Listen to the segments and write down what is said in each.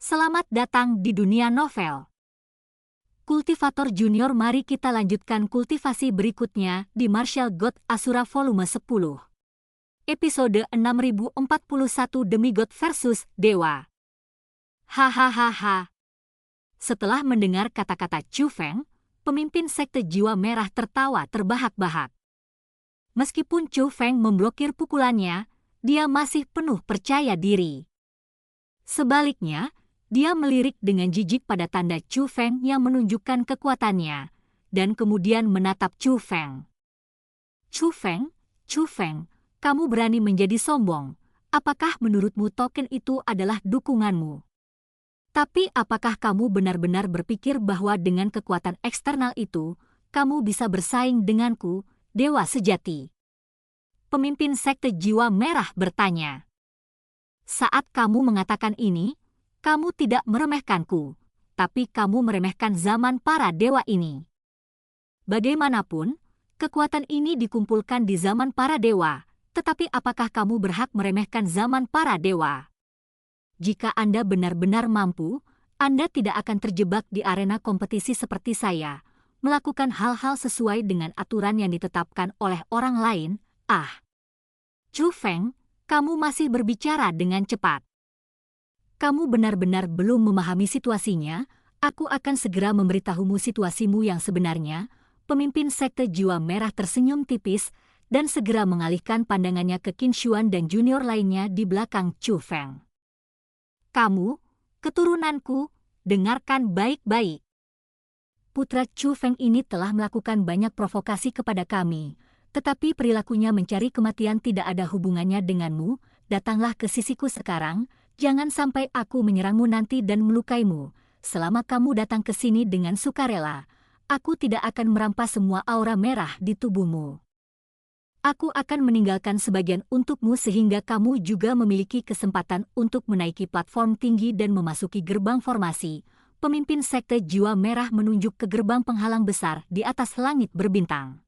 Selamat datang di dunia novel. Kultivator Junior, mari kita lanjutkan kultivasi berikutnya di Martial God Asura volume 10. Episode 6041 Demigod versus Dewa. Hahaha. Setelah mendengar kata-kata Chu Feng, pemimpin sekte jiwa merah tertawa terbahak-bahak. Meskipun Chu Feng memblokir pukulannya, dia masih penuh percaya diri. Sebaliknya, dia melirik dengan jijik pada tanda Chu Feng yang menunjukkan kekuatannya, dan kemudian menatap Chu Feng. Chu Feng, kamu berani menjadi sombong. Apakah menurutmu token itu adalah dukunganmu? Tapi apakah kamu benar-benar berpikir bahwa dengan kekuatan eksternal itu, kamu bisa bersaing denganku, dewa sejati? Pemimpin sekte jiwa merah bertanya. Saat kamu mengatakan ini, kamu tidak meremehkanku, tapi kamu meremehkan zaman para dewa ini. Bagaimanapun, kekuatan ini dikumpulkan di zaman para dewa, tetapi apakah kamu berhak meremehkan zaman para dewa? Jika Anda benar-benar mampu, Anda tidak akan terjebak di arena kompetisi seperti saya, melakukan hal-hal sesuai dengan aturan yang ditetapkan oleh orang lain. Chu Feng, kamu masih berbicara dengan cepat. Kamu benar-benar belum memahami situasinya. Aku akan segera memberitahumu situasimu yang sebenarnya. Pemimpin sekte jiwa merah tersenyum tipis dan segera mengalihkan pandangannya ke Qin Xuan dan junior lainnya di belakang Chu Feng. Kamu, keturunanku, dengarkan baik-baik. Putra Chu Feng ini telah melakukan banyak provokasi kepada kami, tetapi perilakunya mencari kematian tidak ada hubungannya denganmu. Datanglah ke sisiku sekarang. Jangan sampai aku menyerangmu nanti dan melukaimu. Selama kamu datang ke sini dengan sukarela, aku tidak akan merampas semua aura merah di tubuhmu. Aku akan meninggalkan sebagian untukmu sehingga kamu juga memiliki kesempatan untuk menaiki platform tinggi dan memasuki gerbang formasi. Pemimpin sekte jiwa merah menunjuk ke gerbang penghalang besar di atas langit berbintang.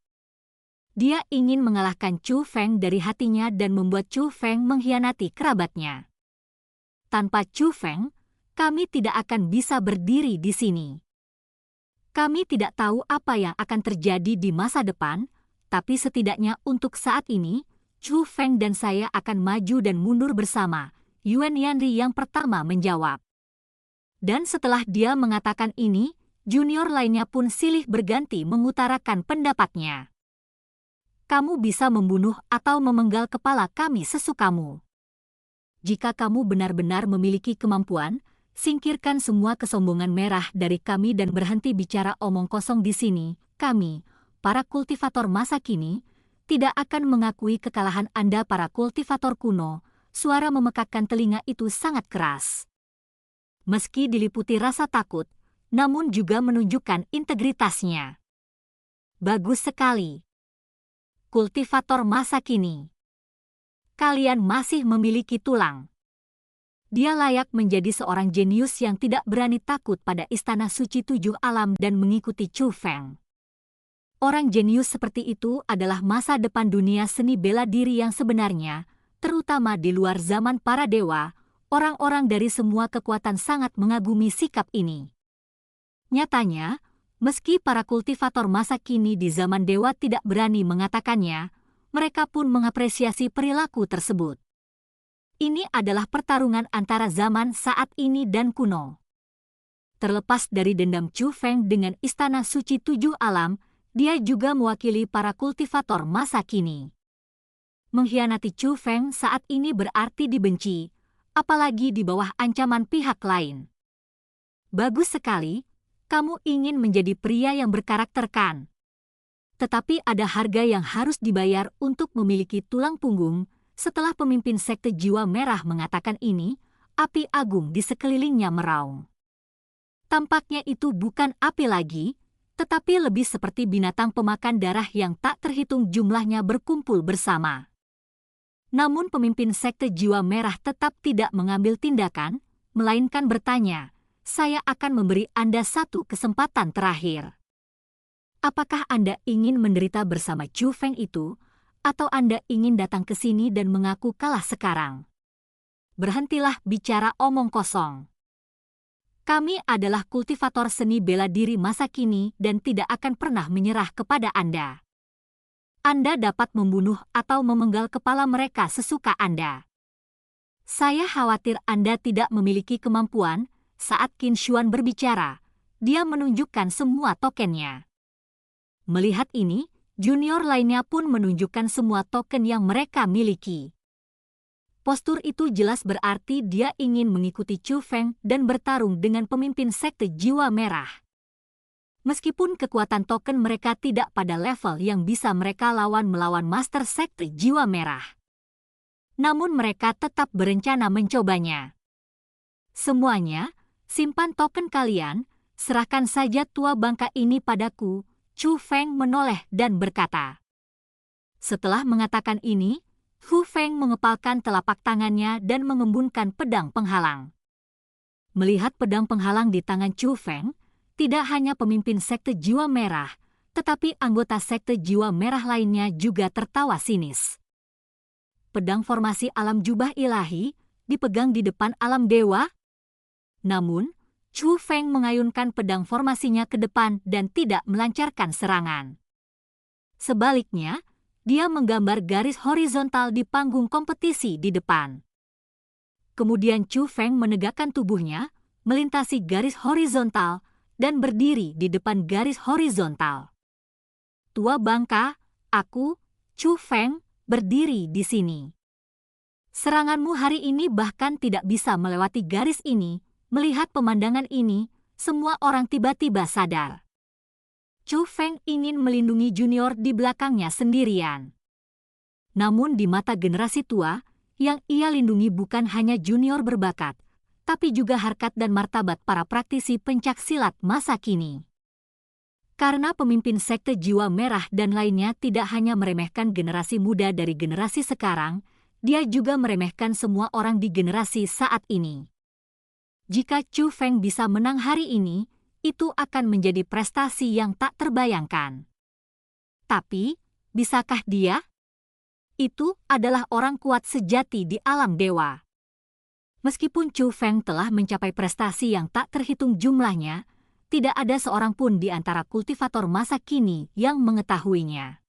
Dia ingin mengalahkan Chu Feng dari hatinya dan membuat Chu Feng mengkhianati kerabatnya. Tanpa Chu Feng, kami tidak akan bisa berdiri di sini. Kami tidak tahu apa yang akan terjadi di masa depan, tapi setidaknya untuk saat ini, Chu Feng dan saya akan maju dan mundur bersama. Yuan Yanri yang pertama menjawab. Dan setelah dia mengatakan ini, junior lainnya pun silih berganti mengutarakan pendapatnya. Kamu bisa membunuh atau memenggal kepala kami sesukamu. Jika kamu benar-benar memiliki kemampuan, singkirkan semua kesombongan merah dari kami dan berhenti bicara omong kosong di sini. Kami, para kultivator masa kini, tidak akan mengakui kekalahan Anda para kultivator kuno. Suara memekakkan telinga itu sangat keras. Meski diliputi rasa takut, namun juga menunjukkan integritasnya. Bagus sekali. Kultivator masa kini. Kalian masih memiliki tulang. Dia layak menjadi seorang jenius yang tidak berani takut pada istana suci 7 alam dan mengikuti Chu Feng. Orang jenius seperti itu adalah masa depan dunia seni bela diri yang sebenarnya, terutama di luar zaman para dewa. Orang-orang dari semua kekuatan sangat mengagumi sikap ini. Nyatanya, meski para kultivator masa kini di zaman dewa tidak berani mengatakannya, mereka pun mengapresiasi perilaku tersebut. Ini adalah pertarungan antara zaman saat ini dan kuno. Terlepas dari dendam Chu Feng dengan istana suci 7 alam, dia juga mewakili para kultivator masa kini. Mengkhianati Chu Feng saat ini berarti dibenci, apalagi di bawah ancaman pihak lain. Bagus sekali, kamu ingin menjadi pria yang berkarakter kan? Tetapi ada harga yang harus dibayar untuk memiliki tulang punggung. Setelah pemimpin sekte jiwa merah mengatakan ini, api agung di sekelilingnya meraung. Tampaknya itu bukan api lagi, tetapi lebih seperti binatang pemakan darah yang tak terhitung jumlahnya berkumpul bersama. Namun pemimpin sekte jiwa merah tetap tidak mengambil tindakan, melainkan bertanya, saya akan memberi Anda satu kesempatan terakhir. Apakah Anda ingin menderita bersama Chu Feng itu, atau Anda ingin datang ke sini dan mengaku kalah sekarang? Berhentilah bicara omong kosong. Kami adalah kultivator seni bela diri masa kini dan tidak akan pernah menyerah kepada Anda. Anda dapat membunuh atau memenggal kepala mereka sesuka Anda. Saya khawatir Anda tidak memiliki kemampuan. Saat Qin Xuan berbicara, dia menunjukkan semua tokennya. Melihat ini, junior lainnya pun menunjukkan semua token yang mereka miliki. Postur itu jelas berarti dia ingin mengikuti Chu Feng dan bertarung dengan pemimpin sekte jiwa merah. Meskipun kekuatan token mereka tidak pada level yang bisa mereka lawan melawan master sekte jiwa merah, namun mereka tetap berencana mencobanya. Semuanya, simpan token kalian, serahkan saja tua bangka ini padaku. Chu Feng menoleh dan berkata. Setelah mengatakan ini, Hu Feng mengepalkan telapak tangannya dan mengembunkan pedang penghalang. Melihat pedang penghalang di tangan Chu Feng, tidak hanya pemimpin sekte jiwa merah, tetapi anggota sekte jiwa merah lainnya juga tertawa sinis. Pedang formasi alam jubah ilahi dipegang di depan alam dewa. Namun, Chu Feng mengayunkan pedang formasinya ke depan dan tidak melancarkan serangan. Sebaliknya, dia menggambar garis horizontal di panggung kompetisi di depan. Kemudian Chu Feng menegakkan tubuhnya, melintasi garis horizontal, dan berdiri di depan garis horizontal. Tua bangka, aku, Chu Feng, berdiri di sini. Seranganmu hari ini bahkan tidak bisa melewati garis ini. Melihat pemandangan ini, semua orang tiba-tiba sadar. Chu Feng ingin melindungi junior di belakangnya sendirian. Namun di mata generasi tua, yang ia lindungi bukan hanya junior berbakat, tapi juga harkat dan martabat para praktisi pencaksilat masa kini. Karena pemimpin sekte jiwa merah dan lainnya tidak hanya meremehkan generasi muda dari generasi sekarang, dia juga meremehkan semua orang di generasi saat ini. Jika Chu Feng bisa menang hari ini, itu akan menjadi prestasi yang tak terbayangkan. Tapi, bisakah dia? Itu adalah orang kuat sejati di alam dewa. Meskipun Chu Feng telah mencapai prestasi yang tak terhitung jumlahnya, tidak ada seorang pun di antara kultivator masa kini yang mengetahuinya.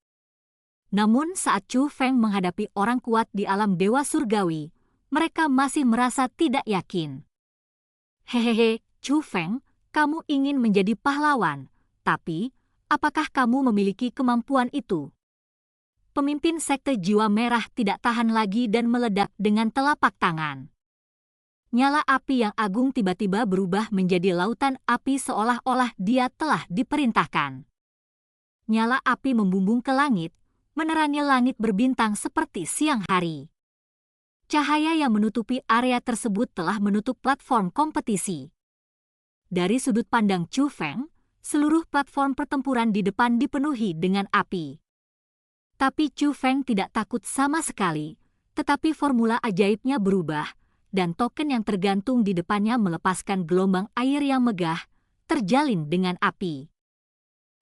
Namun saat Chu Feng menghadapi orang kuat di alam dewa surgawi, mereka masih merasa tidak yakin. Hehehe, Chu Feng, kamu ingin menjadi pahlawan, tapi apakah kamu memiliki kemampuan itu? Pemimpin sekte jiwa merah tidak tahan lagi dan meledak dengan telapak tangan. Nyala api yang agung tiba-tiba berubah menjadi lautan api seolah-olah dia telah diperintahkan. Nyala api membumbung ke langit, menerangi langit berbintang seperti siang hari. Cahaya yang menutupi area tersebut telah menutup platform kompetisi. Dari sudut pandang Chu Feng, seluruh platform pertempuran di depan dipenuhi dengan api. Tapi Chu Feng tidak takut sama sekali, tetapi formula ajaibnya berubah, dan token yang tergantung di depannya melepaskan gelombang air yang megah, terjalin dengan api.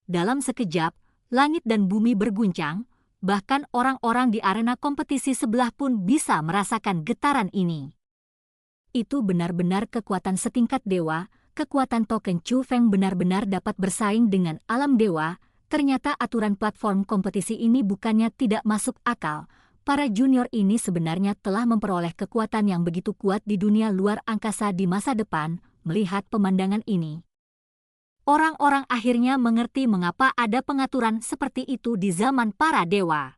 Dalam sekejap, langit dan bumi berguncang, bahkan orang-orang di arena kompetisi sebelah pun bisa merasakan getaran ini. Itu benar-benar kekuatan setingkat dewa, kekuatan token Chu Feng benar-benar dapat bersaing dengan alam dewa. Ternyata aturan platform kompetisi ini bukannya tidak masuk akal. Para junior ini sebenarnya telah memperoleh kekuatan yang begitu kuat di dunia luar angkasa di masa depan. Melihat pemandangan ini, orang-orang akhirnya mengerti mengapa ada pengaturan seperti itu di zaman para dewa.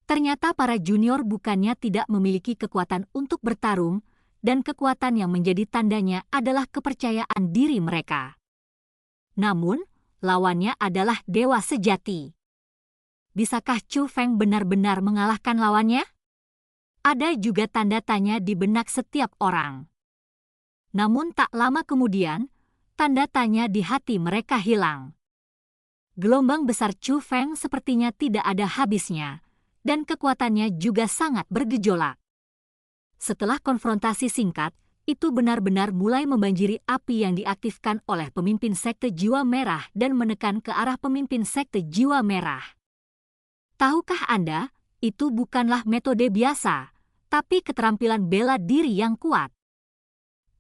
Ternyata para junior bukannya tidak memiliki kekuatan untuk bertarung, dan kekuatan yang menjadi tandanya adalah kepercayaan diri mereka. Namun, lawannya adalah dewa sejati. Bisakah Chu Feng benar-benar mengalahkan lawannya? Ada juga tanda tanya di benak setiap orang. Namun tak lama kemudian, tanda tanya di hati mereka hilang. Gelombang besar Chu Feng sepertinya tidak ada habisnya, dan kekuatannya juga sangat bergejolak. Setelah konfrontasi singkat, itu benar-benar mulai membanjiri api yang diaktifkan oleh pemimpin sekte jiwa merah dan menekan ke arah pemimpin sekte jiwa merah. Tahukah Anda, itu bukanlah metode biasa, tapi keterampilan bela diri yang kuat.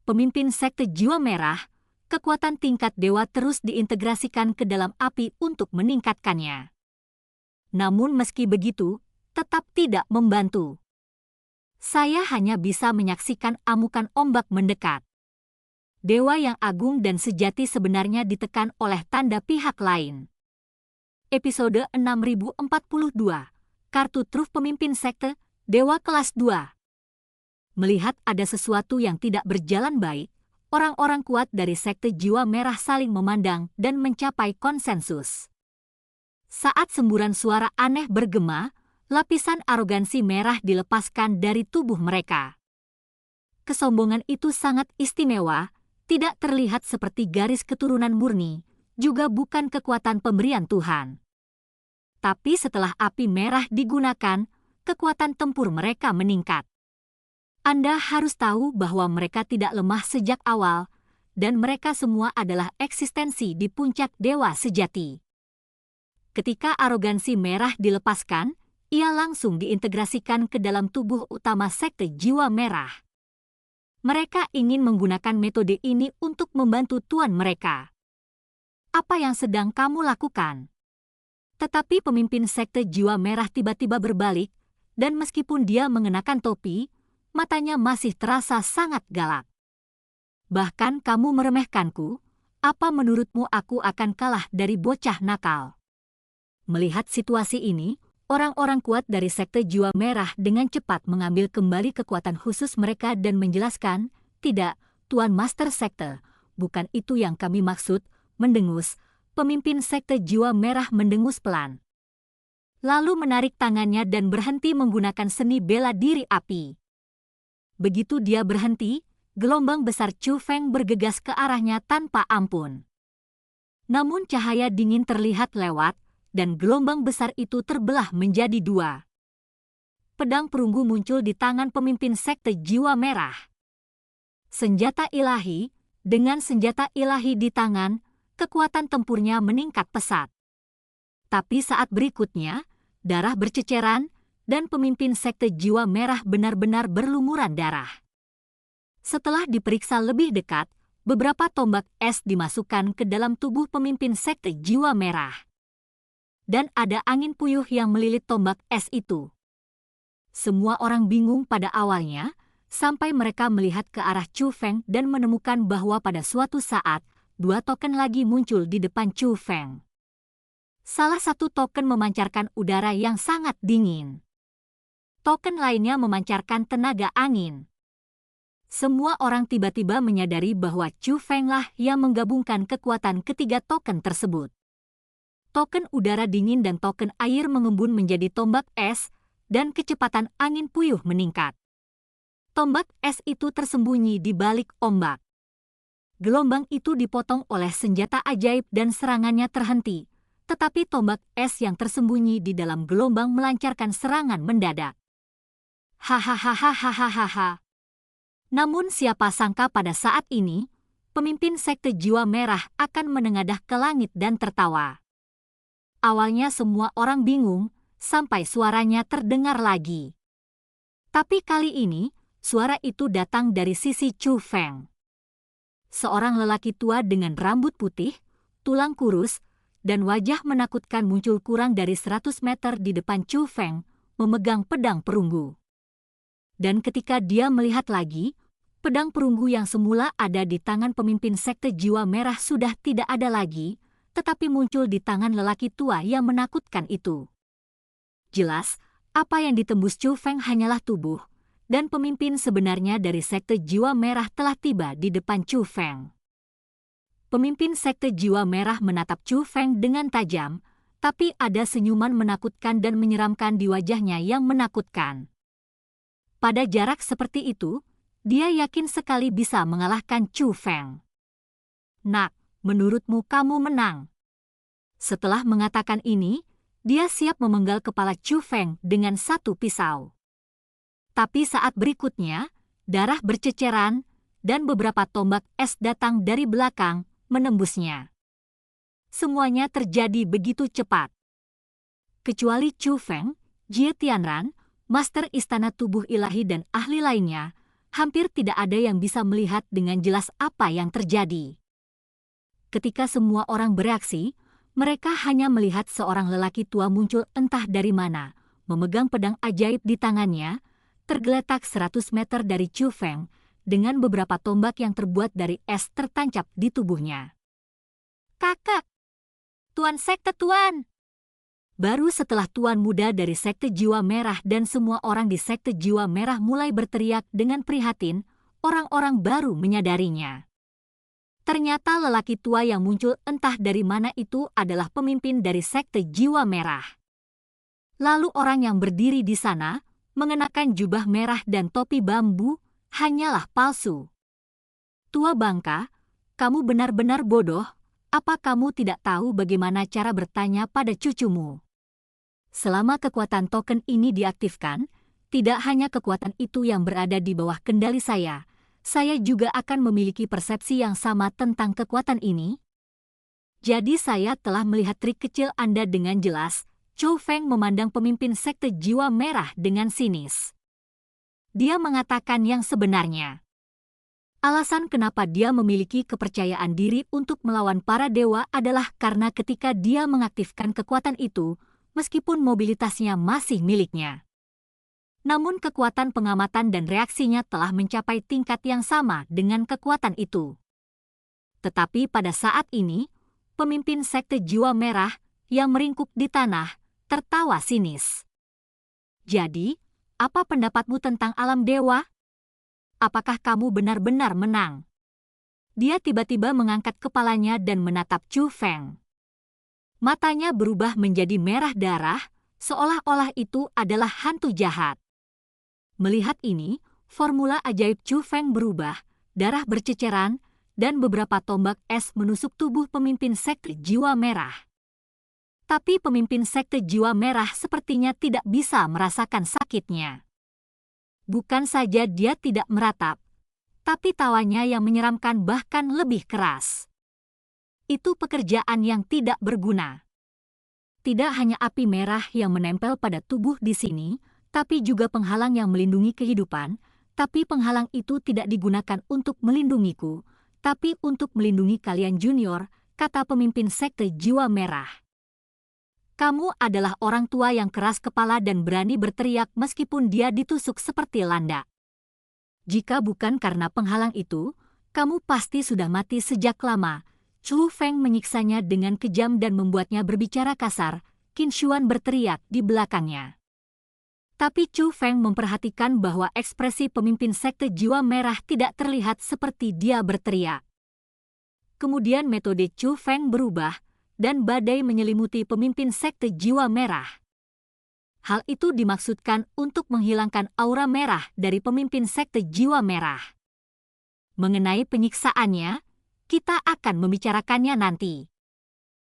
pemimpin sekte jiwa merah, kekuatan tingkat dewa terus diintegrasikan ke dalam api untuk meningkatkannya. Namun meski begitu, tetap tidak membantu. Saya hanya bisa menyaksikan amukan ombak mendekat. Dewa yang agung dan sejati sebenarnya ditekan oleh tanda pihak lain. Episode 6042, Kartu Truf Pemimpin Sekte, Dewa Kelas 2. Melihat ada sesuatu yang tidak berjalan baik, orang-orang kuat dari sekte jiwa merah saling memandang dan mencapai konsensus. Saat semburan suara aneh bergema, lapisan arogansi merah dilepaskan dari tubuh mereka. Kesombongan itu sangat istimewa, tidak terlihat seperti garis keturunan murni, juga bukan kekuatan pemberian Tuhan. Tapi setelah api merah digunakan, kekuatan tempur mereka meningkat. Anda harus tahu bahwa mereka tidak lemah sejak awal, dan mereka semua adalah eksistensi di puncak dewa sejati. Ketika arogansi merah dilepaskan, ia langsung diintegrasikan ke dalam tubuh utama sekte jiwa merah. Mereka ingin menggunakan metode ini untuk membantu tuan mereka. Apa yang sedang kamu lakukan? Tetapi pemimpin sekte jiwa merah tiba-tiba berbalik, dan meskipun dia mengenakan topi, matanya masih terasa sangat galak. Bahkan kamu meremehkanku, apa menurutmu aku akan kalah dari bocah nakal? Melihat situasi ini, orang-orang kuat dari sekte jiwa merah dengan cepat mengambil kembali kekuatan khusus mereka dan menjelaskan, "Tidak, Tuan Master Sekte, bukan itu yang kami maksud," mendengus. Pemimpin sekte jiwa merah mendengus pelan. Lalu menarik tangannya dan berhenti menggunakan seni bela diri api. Begitu dia berhenti, gelombang besar Chu Feng bergegas ke arahnya tanpa ampun. Namun cahaya dingin terlihat lewat, dan gelombang besar itu terbelah menjadi dua. Pedang perunggu muncul di tangan pemimpin sekte jiwa merah. Senjata ilahi, dengan senjata ilahi di tangan, kekuatan tempurnya meningkat pesat. Tapi saat berikutnya, darah berceceran, dan pemimpin sekte jiwa merah benar-benar berlumuran darah. Setelah diperiksa lebih dekat, beberapa tombak es dimasukkan ke dalam tubuh pemimpin sekte jiwa merah. Dan ada angin puyuh yang melilit tombak es itu. Semua orang bingung pada awalnya, sampai mereka melihat ke arah Chu Feng dan menemukan bahwa pada suatu saat, dua token lagi muncul di depan Chu Feng. Salah satu token memancarkan udara yang sangat dingin. Token lainnya memancarkan tenaga angin. Semua orang tiba-tiba menyadari bahwa Chu Feng lah yang menggabungkan kekuatan ketiga token tersebut. Token udara dingin dan token air mengembun menjadi tombak es, dan kecepatan angin puyuh meningkat. Tombak es itu tersembunyi di balik ombak. Gelombang itu dipotong oleh senjata ajaib dan serangannya terhenti, tetapi tombak es yang tersembunyi di dalam gelombang melancarkan serangan mendadak. Hahaha. Namun siapa sangka pada saat ini, pemimpin sekte jiwa merah akan menengadah ke langit dan tertawa. Awalnya semua orang bingung, sampai suaranya terdengar lagi. Tapi kali ini, suara itu datang dari sisi Chu Feng. Seorang lelaki tua dengan rambut putih, tulang kurus, dan wajah menakutkan muncul kurang dari 100 meter di depan Chu Feng, memegang pedang perunggu. Dan ketika dia melihat lagi, pedang perunggu yang semula ada di tangan pemimpin sekte jiwa merah sudah tidak ada lagi, tetapi muncul di tangan lelaki tua yang menakutkan itu. Jelas, apa yang ditembus Chu Feng hanyalah tubuh, dan pemimpin sebenarnya dari sekte jiwa merah telah tiba di depan Chu Feng. Pemimpin sekte jiwa merah menatap Chu Feng dengan tajam, tapi ada senyuman menakutkan dan menyeramkan di wajahnya yang menakutkan. Pada jarak seperti itu, dia yakin sekali bisa mengalahkan Chu Feng. "Nak, menurutmu kamu menang?" Setelah mengatakan ini, dia siap memenggal kepala Chu Feng dengan satu pisau. Tapi saat berikutnya, darah berceceran, dan beberapa tombak es datang dari belakang, menembusnya. Semuanya terjadi begitu cepat. Kecuali Chu Feng, Jie Tianran, Master Istana Tubuh Ilahi dan ahli lainnya, hampir tidak ada yang bisa melihat dengan jelas apa yang terjadi. Ketika semua orang bereaksi, mereka hanya melihat seorang lelaki tua muncul entah dari mana, memegang pedang ajaib di tangannya, tergeletak 100 meter dari Chu Feng, dengan beberapa tombak yang terbuat dari es tertancap di tubuhnya. "Kakak! Tuan Sekte Tuan!" Baru setelah Tuan muda dari Sekte Jiwa Merah dan semua orang di Sekte Jiwa Merah mulai berteriak dengan prihatin, orang-orang baru menyadarinya. Ternyata lelaki tua yang muncul entah dari mana itu adalah pemimpin dari Sekte Jiwa Merah. Lalu orang yang berdiri di sana, mengenakan jubah merah dan topi bambu, hanyalah palsu. "Tua bangka, kamu benar-benar bodoh. Apa kamu tidak tahu bagaimana cara bertanya pada cucumu? Selama kekuatan token ini diaktifkan, tidak hanya kekuatan itu yang berada di bawah kendali saya juga akan memiliki persepsi yang sama tentang kekuatan ini. Jadi saya telah melihat trik kecil Anda dengan jelas." Chu Feng memandang pemimpin Sekte Jiwa Merah dengan sinis. Dia mengatakan yang sebenarnya. Alasan kenapa dia memiliki kepercayaan diri untuk melawan para dewa adalah karena ketika dia mengaktifkan kekuatan itu, meskipun mobilitasnya masih miliknya. Namun kekuatan pengamatan dan reaksinya telah mencapai tingkat yang sama dengan kekuatan itu. Tetapi pada saat ini, pemimpin Sekte Jiwa Merah yang meringkuk di tanah tertawa sinis. "Jadi, apa pendapatmu tentang alam dewa? Apakah kamu benar-benar menang?" Dia tiba-tiba mengangkat kepalanya dan menatap Chu Feng. Matanya berubah menjadi merah darah, seolah-olah itu adalah hantu jahat. Melihat ini, formula ajaib Chu Feng berubah, darah berceceran, dan beberapa tombak es menusuk tubuh pemimpin Sekte Jiwa Merah. Tapi pemimpin Sekte Jiwa Merah sepertinya tidak bisa merasakan sakitnya. Bukan saja dia tidak meratap, tapi tawanya yang menyeramkan bahkan lebih keras. Itu pekerjaan yang tidak berguna. Tidak hanya api merah yang menempel pada tubuh di sini, tapi juga penghalang yang melindungi kehidupan, tapi penghalang itu tidak digunakan untuk melindungiku, tapi untuk melindungi kalian junior, kata pemimpin Sekte Jiwa Merah. "Kamu adalah orang tua yang keras kepala dan berani berteriak meskipun dia ditusuk seperti landak. Jika bukan karena penghalang itu, kamu pasti sudah mati sejak lama." Chu Feng menyiksanya dengan kejam dan membuatnya berbicara kasar. Qin Xuan berteriak di belakangnya. Tapi Chu Feng memperhatikan bahwa ekspresi pemimpin Sekte Jiwa Merah tidak terlihat seperti dia berteriak. Kemudian metode Chu Feng berubah, dan badai menyelimuti pemimpin Sekte Jiwa Merah. Hal itu dimaksudkan untuk menghilangkan aura merah dari pemimpin Sekte Jiwa Merah. Mengenai penyiksaannya, kita akan membicarakannya nanti.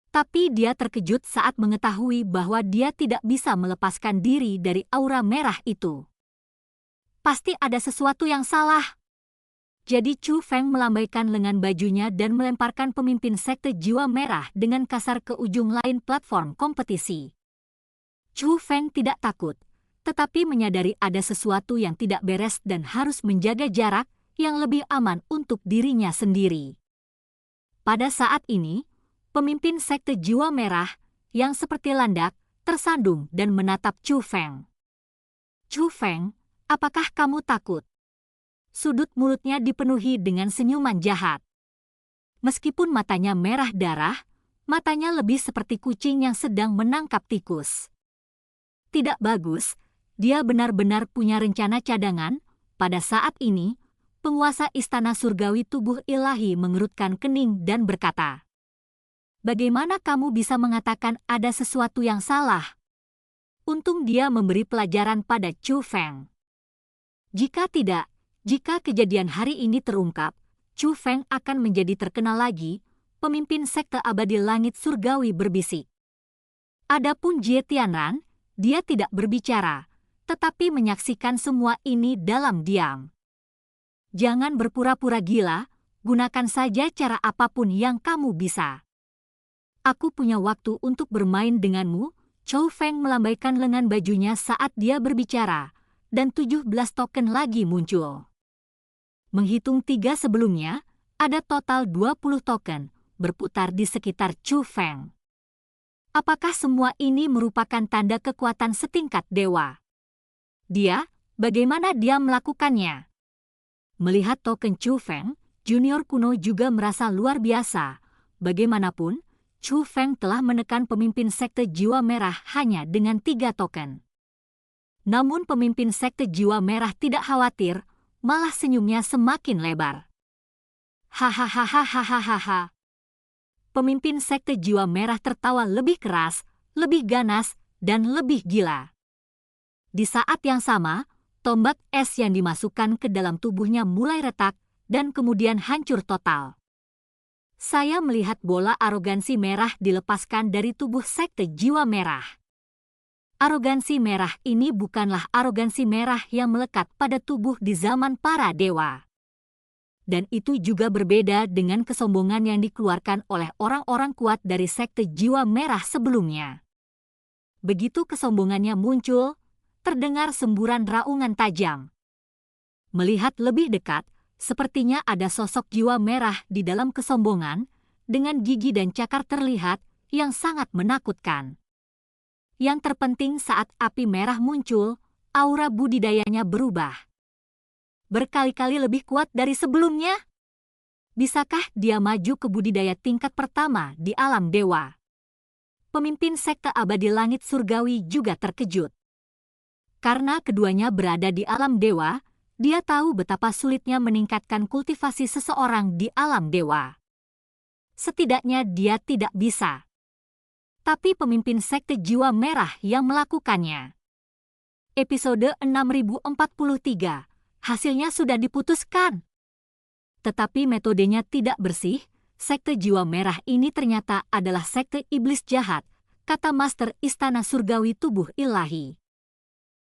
Tapi dia terkejut saat mengetahui bahwa dia tidak bisa melepaskan diri dari aura merah itu. Pasti ada sesuatu yang salah. Jadi Chu Feng melambaikan lengan bajunya dan melemparkan pemimpin Sekte Jiwa Merah dengan kasar ke ujung lain platform kompetisi. Chu Feng tidak takut, tetapi menyadari ada sesuatu yang tidak beres dan harus menjaga jarak yang lebih aman untuk dirinya sendiri. Pada saat ini, pemimpin Sekte Jiwa Merah, yang seperti landak, tersandung dan menatap Chu Feng. "Chu Feng, apakah kamu takut?" Sudut mulutnya dipenuhi dengan senyuman jahat. Meskipun matanya merah darah, matanya lebih seperti kucing yang sedang menangkap tikus. Tidak bagus, dia benar-benar punya rencana cadangan. Pada saat ini, penguasa Istana Surgawi Tubuh Ilahi mengerutkan kening dan berkata, "Bagaimana kamu bisa mengatakan ada sesuatu yang salah?" Untung dia memberi pelajaran pada Chu Feng. Jika tidak, jika kejadian hari ini terungkap, Chu Feng akan menjadi terkenal lagi, pemimpin Sekte Abadi Langit Surgawi berbisik. Adapun Jie Tianran, dia tidak berbicara, tetapi menyaksikan semua ini dalam diam. "Jangan berpura-pura gila, gunakan saja cara apapun yang kamu bisa. Aku punya waktu untuk bermain denganmu." Chu Feng melambaikan lengan bajunya saat dia berbicara, dan 17 token lagi muncul. Menghitung 3 sebelumnya, ada total 20 token berputar di sekitar Chu Feng. Apakah semua ini merupakan tanda kekuatan setingkat dewa? Bagaimana dia melakukannya? Melihat token Chu Feng, junior kuno juga merasa luar biasa. Bagaimanapun, Chu Feng telah menekan pemimpin sekte jiwa merah hanya dengan 3 token. Namun pemimpin sekte jiwa merah tidak khawatir, malah senyumnya semakin lebar. Hahaha. Pemimpin sekte jiwa merah tertawa lebih keras, lebih ganas, dan lebih gila. Di saat yang sama, tombak es yang dimasukkan ke dalam tubuhnya mulai retak dan kemudian hancur total. Saya melihat bola arogansi merah dilepaskan dari tubuh sekte jiwa merah. Arogansi merah ini bukanlah arogansi merah yang melekat pada tubuh di zaman para dewa. Dan itu juga berbeda dengan kesombongan yang dikeluarkan oleh orang-orang kuat dari sekte jiwa merah sebelumnya. Begitu kesombongannya muncul, terdengar semburan raungan tajam. Melihat lebih dekat, sepertinya ada sosok jiwa merah di dalam kesombongan, dengan gigi dan cakar terlihat yang sangat menakutkan. Yang terpenting saat api merah muncul, aura budidayanya berubah. Berkali-kali lebih kuat dari sebelumnya? Bisakah dia maju ke budidaya tingkat pertama di alam dewa? Pemimpin sekte abadi langit surgawi juga terkejut. Karena keduanya berada di alam dewa, dia tahu betapa sulitnya meningkatkan kultivasi seseorang di alam dewa. Setidaknya dia tidak bisa. Tapi pemimpin sekte jiwa merah yang melakukannya. Episode 6043, hasilnya sudah diputuskan. Tetapi metodenya tidak bersih, sekte jiwa merah ini ternyata adalah sekte iblis jahat, kata Master Istana Surgawi Tubuh Ilahi.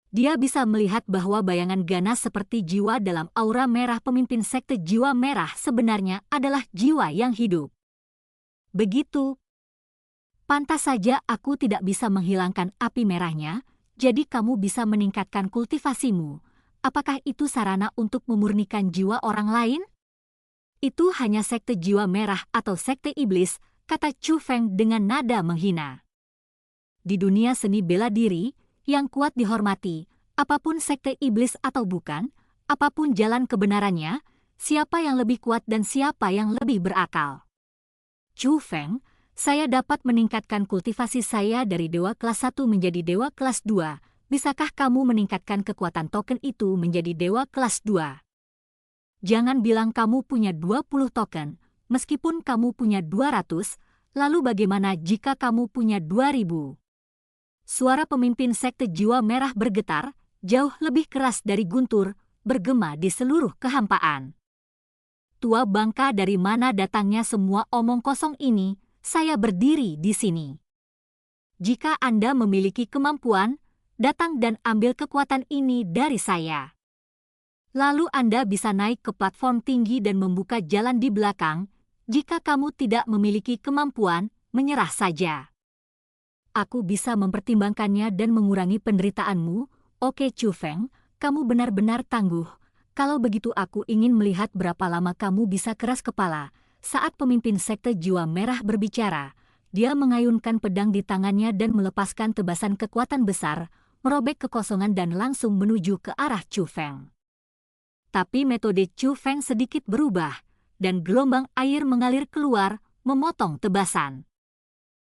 Dia bisa melihat bahwa bayangan ganas seperti jiwa dalam aura merah pemimpin sekte jiwa merah sebenarnya adalah jiwa yang hidup. Begitu. Pantas saja aku tidak bisa menghilangkan api merahnya, jadi kamu bisa meningkatkan kultivasimu. Apakah itu sarana untuk memurnikan jiwa orang lain? Itu hanya sekte jiwa merah atau sekte iblis, kata Chu Feng dengan nada menghina. Di dunia seni bela diri, yang kuat dihormati, apapun sekte iblis atau bukan, apapun jalan kebenarannya, siapa yang lebih kuat dan siapa yang lebih berakal. Chu Feng, saya dapat meningkatkan kultivasi saya dari dewa kelas 1 menjadi dewa kelas 2. Bisakah kamu meningkatkan kekuatan token itu menjadi dewa kelas 2? Jangan bilang kamu punya 20 token, meskipun kamu punya 200, lalu bagaimana jika kamu punya 2000? Suara pemimpin sekte jiwa merah bergetar, jauh lebih keras dari guntur, bergema di seluruh kehampaan. Tua bangka, dari mana datangnya semua omong kosong ini? Saya berdiri di sini. Jika Anda memiliki kemampuan, datang dan ambil kekuatan ini dari saya. Lalu Anda bisa naik ke platform tinggi dan membuka jalan di belakang. Jika kamu tidak memiliki kemampuan, menyerah saja. Aku bisa mempertimbangkannya dan mengurangi penderitaanmu. Oke Chu Feng, kamu benar-benar tangguh. Kalau begitu aku ingin melihat berapa lama kamu bisa keras kepala. Saat pemimpin sekte jiwa merah berbicara, dia mengayunkan pedang di tangannya dan melepaskan tebasan kekuatan besar, merobek kekosongan dan langsung menuju ke arah Chu Feng. Tapi metode Chu Feng sedikit berubah, dan gelombang air mengalir keluar, memotong tebasan.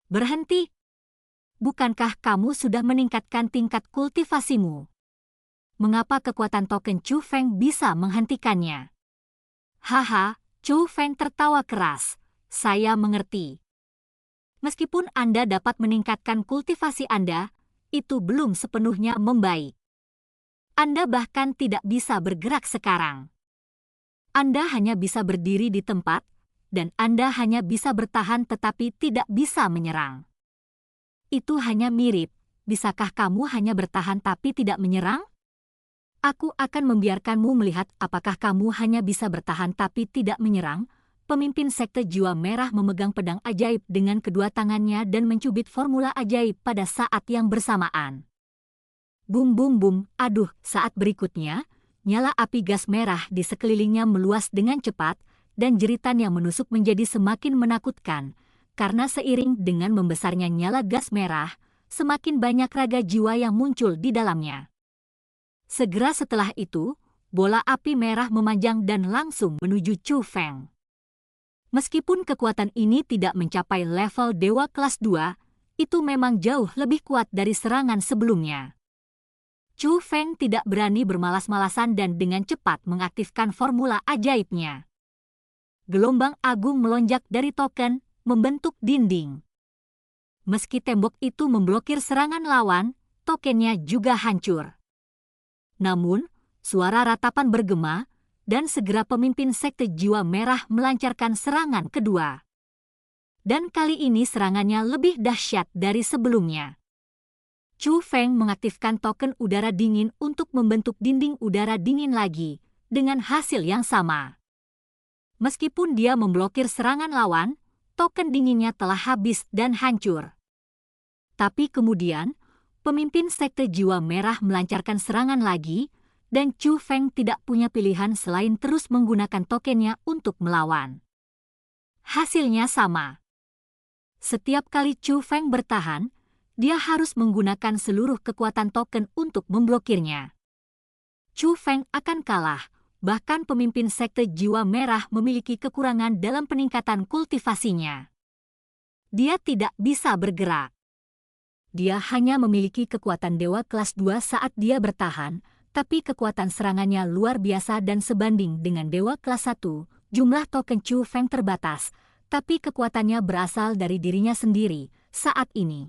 Berhenti! Bukankah kamu sudah meningkatkan tingkat kultivasimu? Mengapa kekuatan token Chu Feng bisa menghentikannya? Haha, Chu Feng tertawa keras. Saya mengerti. Meskipun Anda dapat meningkatkan kultivasi Anda, itu belum sepenuhnya membaik. Anda bahkan tidak bisa bergerak sekarang. Anda hanya bisa berdiri di tempat, dan Anda hanya bisa bertahan tetapi tidak bisa menyerang. Itu hanya mirip. Bisakah kamu hanya bertahan tapi tidak menyerang? Aku akan membiarkanmu melihat apakah kamu hanya bisa bertahan tapi tidak menyerang. Pemimpin sekte jiwa merah memegang pedang ajaib dengan kedua tangannya dan mencubit formula ajaib pada saat yang bersamaan. Bum bum bum, aduh, saat berikutnya, Nyala api gas merah di sekelilingnya meluas dengan cepat, dan jeritan yang menusuk menjadi semakin menakutkan, karena seiring dengan membesarnya nyala gas merah, semakin banyak raga jiwa yang muncul di dalamnya. Segera setelah itu, bola api merah memanjang dan langsung menuju Chu Feng. Meskipun kekuatan ini tidak mencapai level dewa kelas 2, itu memang jauh lebih kuat dari serangan sebelumnya. Chu Feng tidak berani bermalas-malasan dan dengan cepat mengaktifkan formula ajaibnya. Gelombang agung melonjak dari token, membentuk dinding. Meski tembok itu memblokir serangan lawan, tokennya juga hancur. Namun, suara ratapan bergema, dan segera pemimpin sekte jiwa merah melancarkan serangan kedua. Dan kali ini serangannya lebih dahsyat dari sebelumnya. Chu Feng mengaktifkan token udara dingin untuk membentuk dinding udara dingin lagi, dengan hasil yang sama. Meskipun dia memblokir serangan lawan, token dinginnya telah habis dan hancur. Tapi kemudian, pemimpin sekte jiwa merah melancarkan serangan lagi, dan Chu Feng tidak punya pilihan selain terus menggunakan tokennya untuk melawan. Hasilnya sama. Setiap kali Chu Feng bertahan, dia harus menggunakan seluruh kekuatan token untuk memblokirnya. Chu Feng akan kalah, bahkan pemimpin sekte jiwa merah memiliki kekurangan dalam peningkatan kultivasinya. Dia tidak bisa bergerak. Dia hanya memiliki kekuatan dewa kelas 2 saat dia bertahan, tapi kekuatan serangannya luar biasa dan sebanding dengan dewa kelas 1, jumlah token Chu Feng terbatas, tapi kekuatannya berasal dari dirinya sendiri saat ini.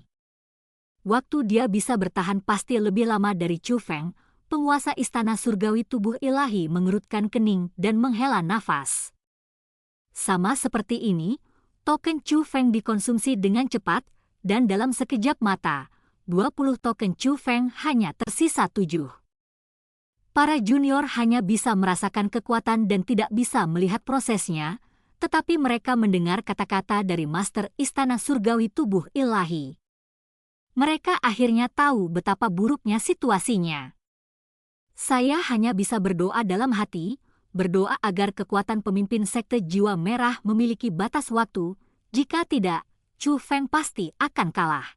Waktu dia bisa bertahan pasti lebih lama dari Chu Feng, penguasa istana surgawi tubuh ilahi mengerutkan kening dan menghela nafas. Sama seperti ini, token Chu Feng dikonsumsi dengan cepat, dan dalam sekejap mata, 20 token Chu Feng hanya tersisa 7. Para junior hanya bisa merasakan kekuatan dan tidak bisa melihat prosesnya, tetapi mereka mendengar kata-kata dari Master Istana Surgawi Tubuh Ilahi. Mereka akhirnya tahu betapa buruknya situasinya. Saya hanya bisa berdoa dalam hati, berdoa agar kekuatan pemimpin sekte jiwa merah memiliki batas waktu, jika tidak, Chu Feng pasti akan kalah.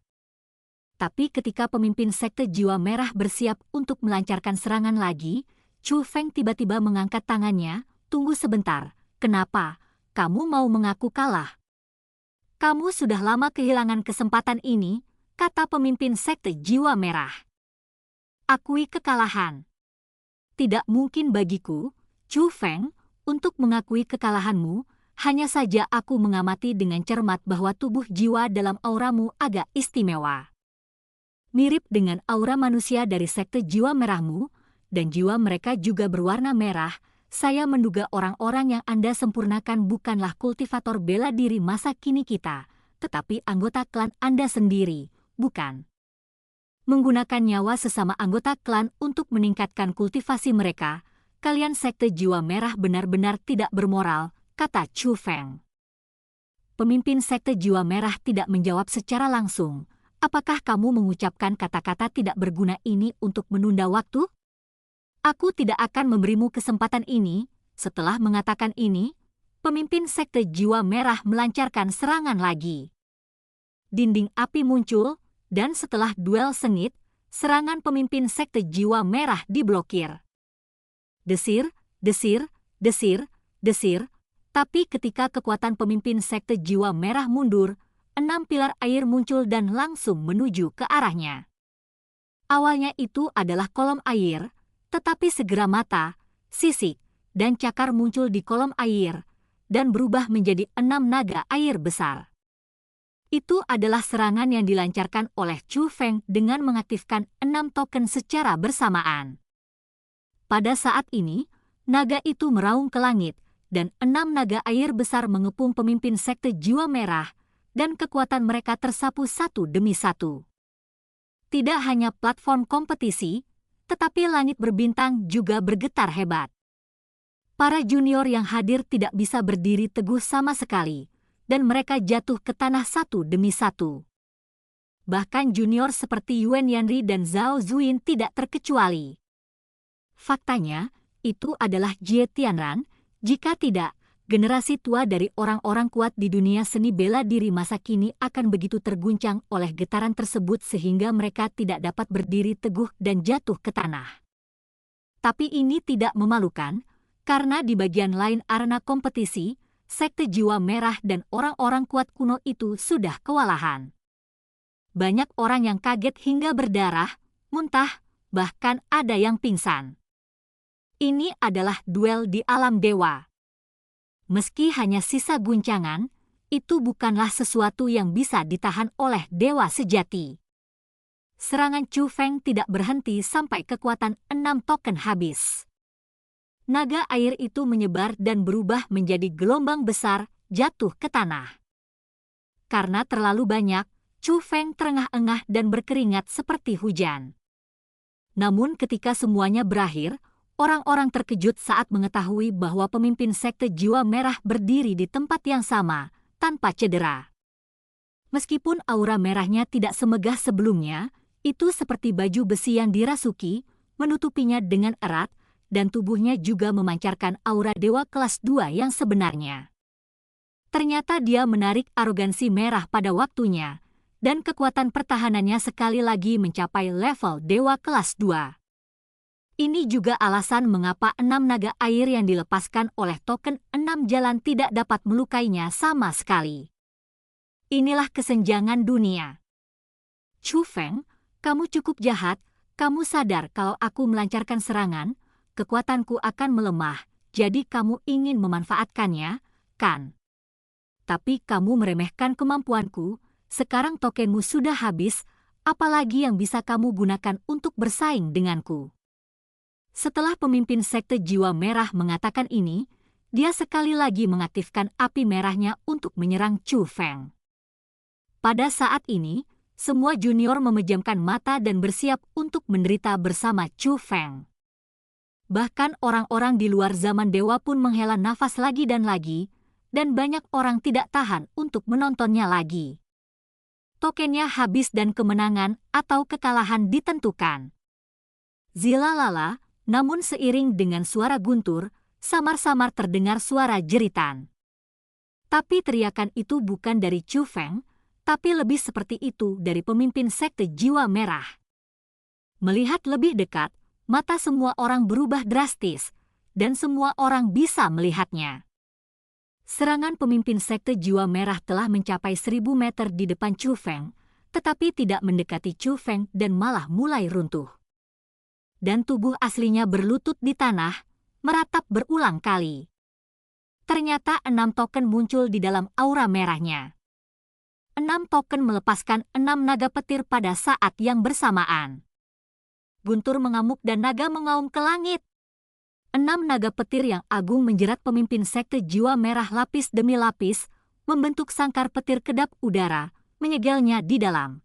Tapi ketika pemimpin sekte jiwa merah bersiap untuk melancarkan serangan lagi, Chu Feng tiba-tiba mengangkat tangannya, "Tunggu sebentar, kenapa? Kamu mau mengaku kalah? Kamu sudah lama kehilangan kesempatan ini," kata pemimpin sekte jiwa merah. "Akui kekalahan." "Tidak mungkin bagiku, Chu Feng, untuk mengakui kekalahanmu. Hanya saja aku mengamati dengan cermat bahwa tubuh jiwa dalam auramu agak istimewa. Mirip dengan aura manusia dari sekte jiwa merahmu, dan jiwa mereka juga berwarna merah. Saya menduga orang-orang yang Anda sempurnakan bukanlah kultivator bela diri masa kini kita, tetapi anggota klan Anda sendiri. Bukan. Menggunakan nyawa sesama anggota klan untuk meningkatkan kultivasi mereka, kalian sekte jiwa merah benar-benar tidak bermoral, kata Chu Feng. Pemimpin sekte jiwa merah tidak menjawab secara langsung. Apakah kamu mengucapkan kata-kata tidak berguna ini untuk menunda waktu? Aku tidak akan memberimu kesempatan ini. Setelah mengatakan ini, pemimpin sekte jiwa merah melancarkan serangan lagi. Dinding api muncul, dan setelah duel sengit, serangan pemimpin sekte jiwa merah diblokir. Desir, desir, desir, desir, tapi ketika kekuatan pemimpin sekte jiwa merah mundur, 6 pilar air muncul dan langsung menuju ke arahnya. Awalnya itu adalah kolom air, tetapi segera mata, sisik, dan cakar muncul di kolom air, dan berubah menjadi 6 naga air besar. Itu adalah serangan yang dilancarkan oleh Chu Feng dengan mengaktifkan 6 token secara bersamaan. Pada saat ini, naga itu meraung ke langit, dan 6 naga air besar mengepung pemimpin sekte jiwa merah, dan kekuatan mereka tersapu satu demi satu. Tidak hanya platform kompetisi, tetapi langit berbintang juga bergetar hebat. Para junior yang hadir tidak bisa berdiri teguh sama sekali, dan mereka jatuh ke tanah satu demi satu. Bahkan junior seperti Yuan Yanri dan Zhao Zuin tidak terkecuali. Faktanya, itu adalah Jie Tianran. Jika tidak, generasi tua dari orang-orang kuat di dunia seni bela diri masa kini akan begitu terguncang oleh getaran tersebut sehingga mereka tidak dapat berdiri teguh dan jatuh ke tanah. Tapi ini tidak memalukan, karena di bagian lain arena kompetisi, Sekte Jiwa Merah dan orang-orang kuat kuno itu sudah kewalahan. Banyak orang yang kaget hingga berdarah, muntah, bahkan ada yang pingsan. Ini adalah duel di alam dewa. Meski hanya sisa guncangan, itu bukanlah sesuatu yang bisa ditahan oleh dewa sejati. Serangan Chu Feng tidak berhenti sampai kekuatan 6 token habis. Naga air itu menyebar dan berubah menjadi gelombang besar, jatuh ke tanah. Karena terlalu banyak, Chu Feng terengah-engah dan berkeringat seperti hujan. Namun ketika semuanya berakhir, orang-orang terkejut saat mengetahui bahwa pemimpin Sekte Jiwa Merah berdiri di tempat yang sama, tanpa cedera. Meskipun aura merahnya tidak semegah sebelumnya, itu seperti baju besi yang dirasuki, menutupinya dengan erat, dan tubuhnya juga memancarkan aura dewa kelas 2 yang sebenarnya. Ternyata dia menarik arogansi merah pada waktunya, dan kekuatan pertahanannya sekali lagi mencapai level dewa kelas 2. Ini juga alasan mengapa 6 naga air yang dilepaskan oleh token 6 jalan tidak dapat melukainya sama sekali. Inilah kesenjangan dunia. Chu Feng, kamu cukup jahat, kamu sadar kalau aku melancarkan serangan, kekuatanku akan melemah, jadi kamu ingin memanfaatkannya, kan? Tapi kamu meremehkan kemampuanku, sekarang tokenmu sudah habis, apalagi yang bisa kamu gunakan untuk bersaing denganku. Setelah pemimpin Sekte Jiwa Merah mengatakan ini, dia sekali lagi mengaktifkan api merahnya untuk menyerang Chu Feng. Pada saat ini, semua junior memejamkan mata dan bersiap untuk menderita bersama Chu Feng. Bahkan orang-orang di luar zaman dewa pun menghela nafas lagi, dan banyak orang tidak tahan untuk menontonnya lagi. Tokennya habis dan kemenangan atau kekalahan ditentukan. Zilalala. Namun seiring dengan suara guntur, samar-samar terdengar suara jeritan. Tapi teriakan itu bukan dari Chu Feng, tapi lebih seperti itu dari pemimpin Sekte Jiwa Merah. Melihat lebih dekat, mata semua orang berubah drastis, dan semua orang bisa melihatnya. Serangan pemimpin Sekte Jiwa Merah telah mencapai 1000 meter di depan Chu Feng, tetapi tidak mendekati Chu Feng dan malah mulai runtuh. Dan tubuh aslinya berlutut di tanah, meratap berulang kali. Ternyata 6 token muncul di dalam aura merahnya. 6 token melepaskan 6 naga petir pada saat yang bersamaan. Guntur mengamuk dan naga mengaum ke langit. 6 naga petir yang agung menjerat pemimpin Sekte Jiwa Merah lapis demi lapis, membentuk sangkar petir kedap udara, menyegelnya di dalam.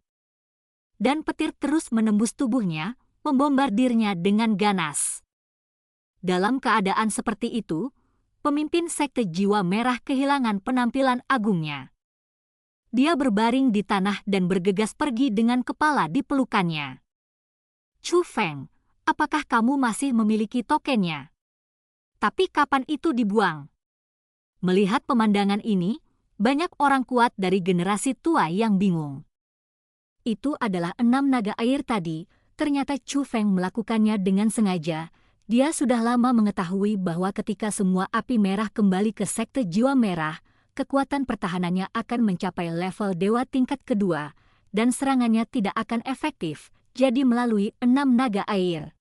Dan petir terus menembus tubuhnya, membombardirnya dengan ganas. Dalam keadaan seperti itu, pemimpin Sekte Jiwa Merah kehilangan penampilan agungnya. Dia berbaring di tanah dan bergegas pergi dengan kepala di pelukannya. Chu Feng, apakah kamu masih memiliki tokennya? Tapi kapan itu dibuang? Melihat pemandangan ini, banyak orang kuat dari generasi tua yang bingung. Itu adalah 6 naga air tadi. Ternyata Chu Feng melakukannya dengan sengaja. Dia sudah lama mengetahui bahwa ketika semua api merah kembali ke Sekte Jiwa Merah, kekuatan pertahanannya akan mencapai level dewa tingkat kedua, dan serangannya tidak akan efektif, jadi melalui 6 naga air.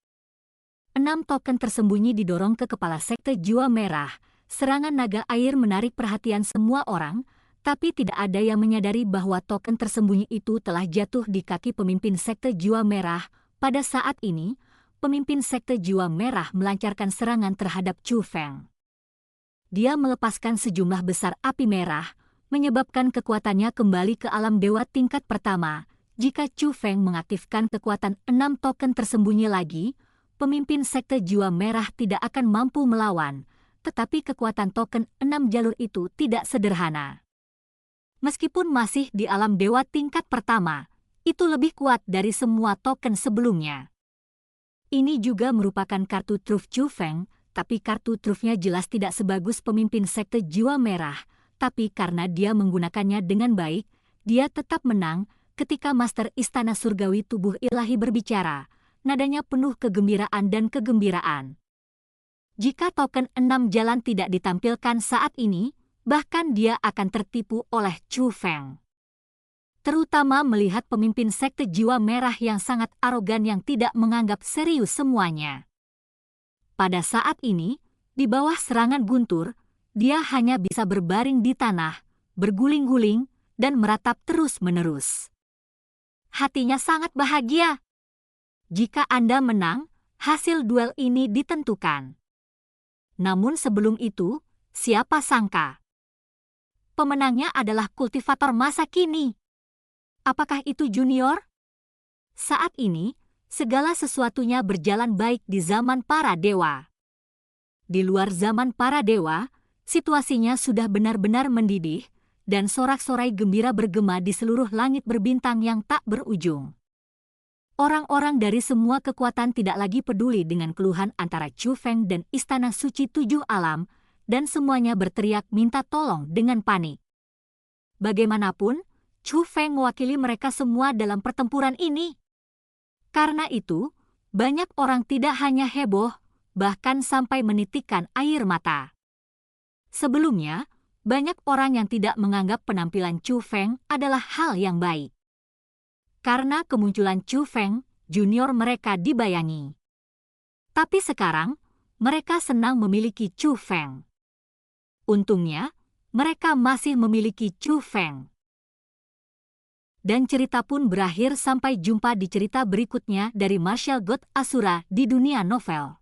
6 token tersembunyi didorong ke kepala Sekte Jiwa Merah. Serangan naga air menarik perhatian semua orang, tapi tidak ada yang menyadari bahwa token tersembunyi itu telah jatuh di kaki pemimpin Sekte Jiwa Merah. Pada saat ini, pemimpin Sekte Jiwa Merah melancarkan serangan terhadap Chu Feng. Dia melepaskan sejumlah besar api merah, menyebabkan kekuatannya kembali ke alam dewa tingkat pertama. Jika Chu Feng mengaktifkan kekuatan 6 token tersembunyi lagi, pemimpin Sekte Jiwa Merah tidak akan mampu melawan, tetapi kekuatan token 6 jalur itu tidak sederhana. Meskipun masih di alam dewa tingkat pertama, itu lebih kuat dari semua token sebelumnya. Ini juga merupakan kartu truf Chu Feng, tapi kartu trufnya jelas tidak sebagus pemimpin sekte jiwa merah. Tapi karena dia menggunakannya dengan baik, dia tetap menang ketika Master Istana Surgawi Tubuh Ilahi berbicara. Nadanya penuh kegembiraan dan kegembiraan. Jika token 6 jalan tidak ditampilkan saat ini, bahkan dia akan tertipu oleh Chu Feng. Terutama melihat pemimpin sekte jiwa merah yang sangat arogan yang tidak menganggap serius semuanya. Pada saat ini, di bawah serangan guntur, dia hanya bisa berbaring di tanah, berguling-guling, dan meratap terus-menerus. Hatinya sangat bahagia. Jika Anda menang, hasil duel ini ditentukan. Namun sebelum itu, siapa sangka pemenangnya adalah kultivator masa kini. Apakah itu Junior? Saat ini, segala sesuatunya berjalan baik di zaman para dewa. Di luar zaman para dewa, situasinya sudah benar-benar mendidih, dan sorak-sorai gembira bergema di seluruh langit berbintang yang tak berujung. Orang-orang dari semua kekuatan tidak lagi peduli dengan keluhan antara Chu Feng dan Istana Suci Tujuh Alam, dan semuanya berteriak minta tolong dengan panik. Bagaimanapun, Chu Feng mewakili mereka semua dalam pertempuran ini. Karena itu, banyak orang tidak hanya heboh, bahkan sampai menitikkan air mata. Sebelumnya, banyak orang yang tidak menganggap penampilan Chu Feng adalah hal yang baik. Karena kemunculan Chu Feng, junior mereka dibayangi. Tapi sekarang, mereka senang memiliki Chu Feng. Untungnya, mereka masih memiliki Chu Feng. Dan cerita pun berakhir sampai jumpa di cerita berikutnya dari Martial God Asura di dunia novel.